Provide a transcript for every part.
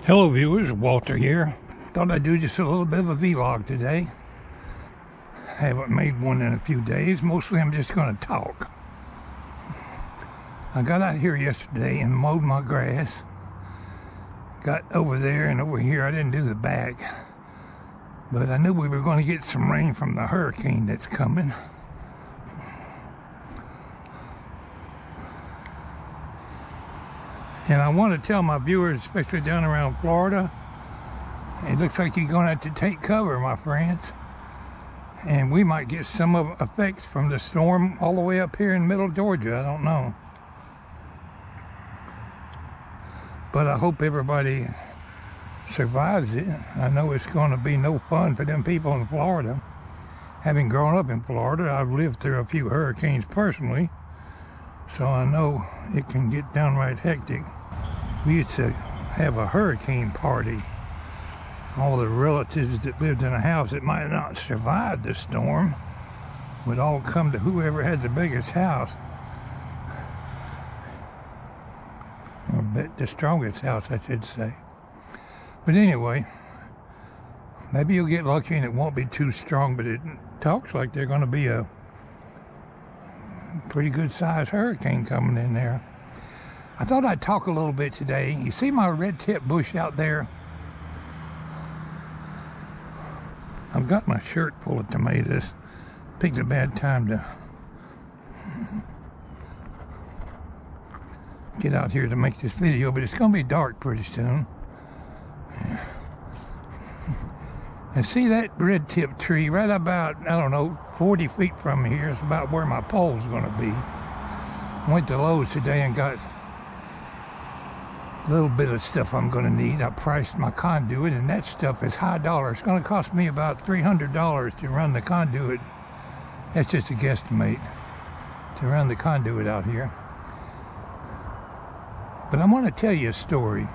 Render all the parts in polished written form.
Hello viewers, Walter here. Thought I'd do just a little bit of a vlog today. Haven't made one in a few days. Mostly I'm just going to talk. I got out here yesterday and mowed my grass. Got over there and over here. I didn't do the back. But I knew we were going to get some rain from the hurricane that's coming. And I want to tell my viewers, especially down around Florida, it looks like you're going to have to take cover, my friends. And we might get some of the effects from the storm all the way up here in middle Georgia. I don't know. But I hope everybody survives it. I know it's going to be no fun for them people in Florida. Having grown up in Florida, I've lived through a few hurricanes personally. So I know it can get downright hectic. We used to have a hurricane party. All the relatives that lived in a house that might not survive the storm would all come to whoever had the biggest house. Or the strongest house, I should say. But anyway, maybe you'll get lucky and it won't be too strong, but it talks like there's going to be a pretty good sized hurricane coming in there. I thought I'd talk a little bit today. You see my red tip bush out there? I've got my shirt full of tomatoes. Picked a bad time to get out here to make this video, but it's going to be dark pretty soon. And see that red tip tree right about, I don't know, 40 feet from here is about where my pole's going to be. Went to Lowe's today and got a little bit of stuff I'm going to need. I priced my conduit, and that stuff is high dollar. It's going to cost me about $300 to run the conduit. That's just a guesstimate to run the conduit out here. But I want to tell you a story.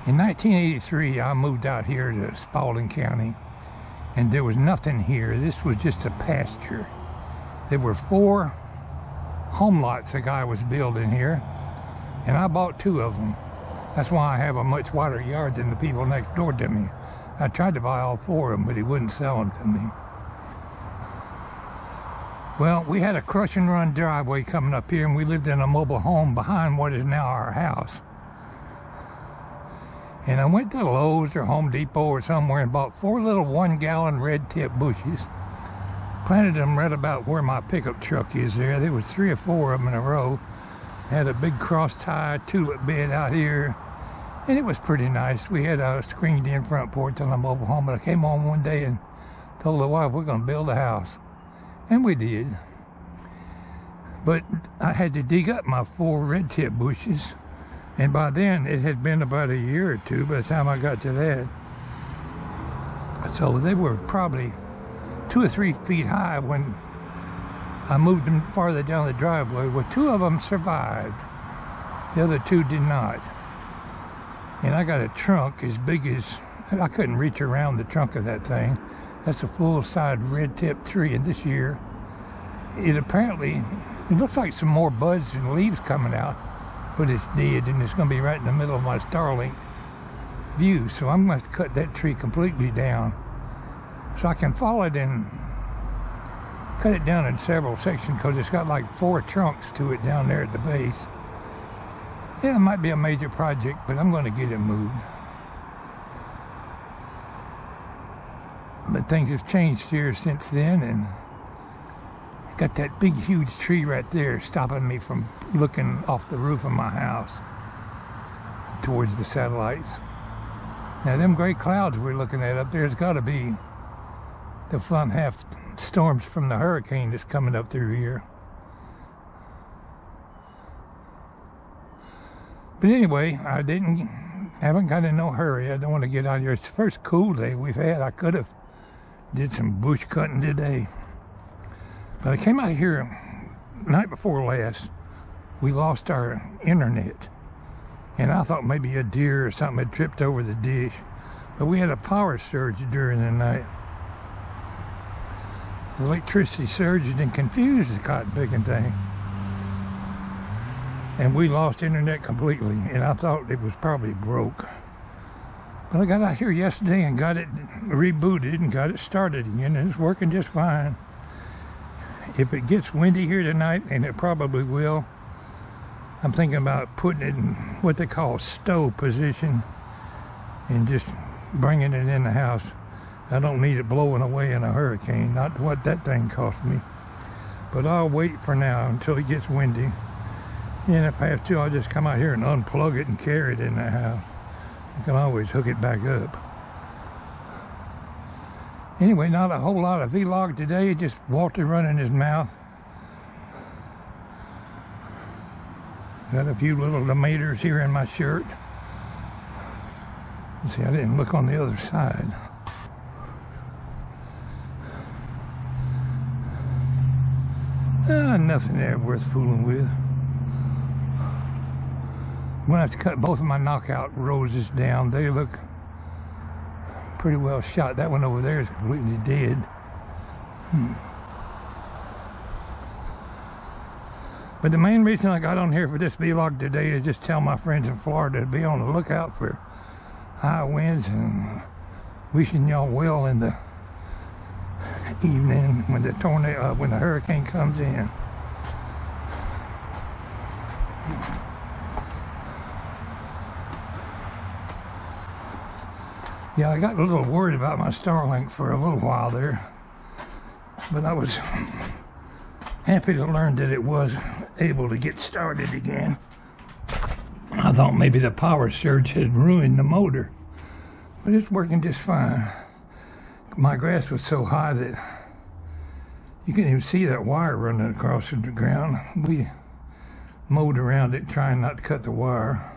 In 1983, I moved out here to Spalding County, and there was nothing here. This was just a pasture. There were 4 home lots a guy was building here, and I bought 2 of them. That's why I have a much wider yard than the people next door to me. I tried to buy all 4 of them, but he wouldn't sell them to me. Well, we had a crush and run driveway coming up here, and we lived in a mobile home behind what is now our house. And I went to Lowe's or Home Depot or somewhere and bought 4 little 1-gallon red tip bushes. Planted them right about where my pickup truck is there. There was 3 or 4 of them in a row. Had a big cross-tie tulip bed out here. And it was pretty nice. We had a screened-in front porch on a mobile home. But I came home one day and told the wife, we're going to build a house. And we did. But I had to dig up my 4 red tip bushes. And by then, it had been about a year or 2 by the time I got to that. So they were probably 2 or 3 feet high when I moved them farther down the driveway. Well, 2 of them survived. The other 2 did not. And I got a trunk as big as, I couldn't reach around the trunk of that thing. That's a full-size red tip tree. And this year, it apparently, it looks like some more buds and leaves coming out. But it's dead, and it's going to be right in the middle of my Starlink view. So I'm going to have to cut that tree completely down so I can follow it and cut it down in several sections, because it's got like 4 trunks to it down there at the base. Yeah, it might be a major project, but I'm going to get it moved. But things have changed here since then, and got that big huge tree right there stopping me from looking off the roof of my house towards the satellites. Now them gray clouds we're looking at up there has got to be the front half storms from the hurricane that's coming up through here. But anyway, haven't got in no hurry. I don't want to get out here. It's the first cool day we've had. I could have did some bush cutting today. But I came out here the night before last. We lost our internet. And I thought maybe a deer or something had tripped over the dish. But we had a power surge during the night. The electricity surged and confused the cotton picking thing. and we lost internet completely, and I thought it was probably broke. But I got out here yesterday and got it rebooted and got it started again, and it's working just fine. If it gets windy here tonight, and it probably will, I'm thinking about putting it in what they call stow position and just bringing it in the house. I don't need it blowing away in a hurricane, not what that thing cost me. But I'll wait for now until it gets windy. And if I have to, I'll just come out here and unplug it and carry it in the house. I can always hook it back up. Anyway, not a whole lot of vlog today, just Walter running his mouth. Got a few little tomatoes here in my shirt. Let's see, I didn't look on the other side. Nothing there worth fooling with. I'm gonna have to cut both of my knockout roses down. They look pretty well shot. That one over there is completely dead. But the main reason I got on here for this vlog today is just tell my friends in Florida to be on the lookout for high winds, and wishing y'all well in the evening when the tornado, when the hurricane comes in. Yeah, I got a little worried about my Starlink for a little while there, but I was happy to learn that it was able to get started again. I thought maybe the power surge had ruined the motor, but it's working just fine. My grass was so high that you couldn't even see that wire running across the ground. We mowed around it trying not to cut the wire.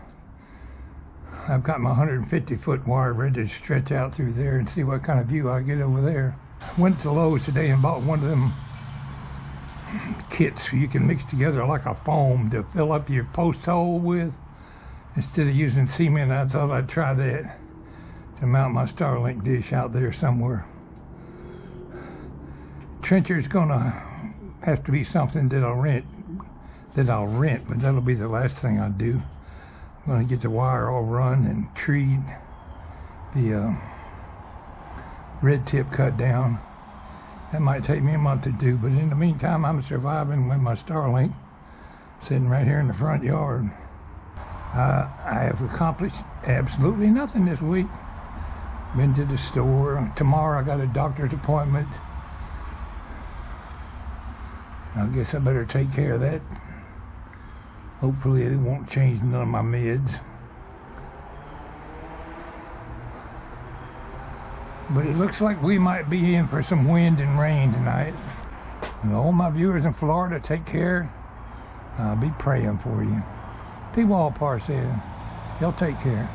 I've got my 150-foot wire ready to stretch out through there and see what kind of view I get over there. Went to Lowe's today and bought one of them kits you can mix together like a foam to fill up your post hole with. Instead of using cement, I thought I'd try that to mount my Starlink dish out there somewhere. Trencher's gonna have to be something that I'll rent, but that'll be the last thing I do. I'm gonna get the wire all run and treed, the red tip cut down. That might take me a month or two, but in the meantime, I'm surviving with my Starlink sitting right here in the front yard. I have accomplished absolutely nothing this week. Been to the store. Tomorrow I got a doctor's appointment. I guess I better take care of that. Hopefully it won't change none of my meds. But it looks like we might be in for some wind and rain tonight. And all my viewers in Florida, take care. I'll be praying for you. Pwalpar said, y'all take care.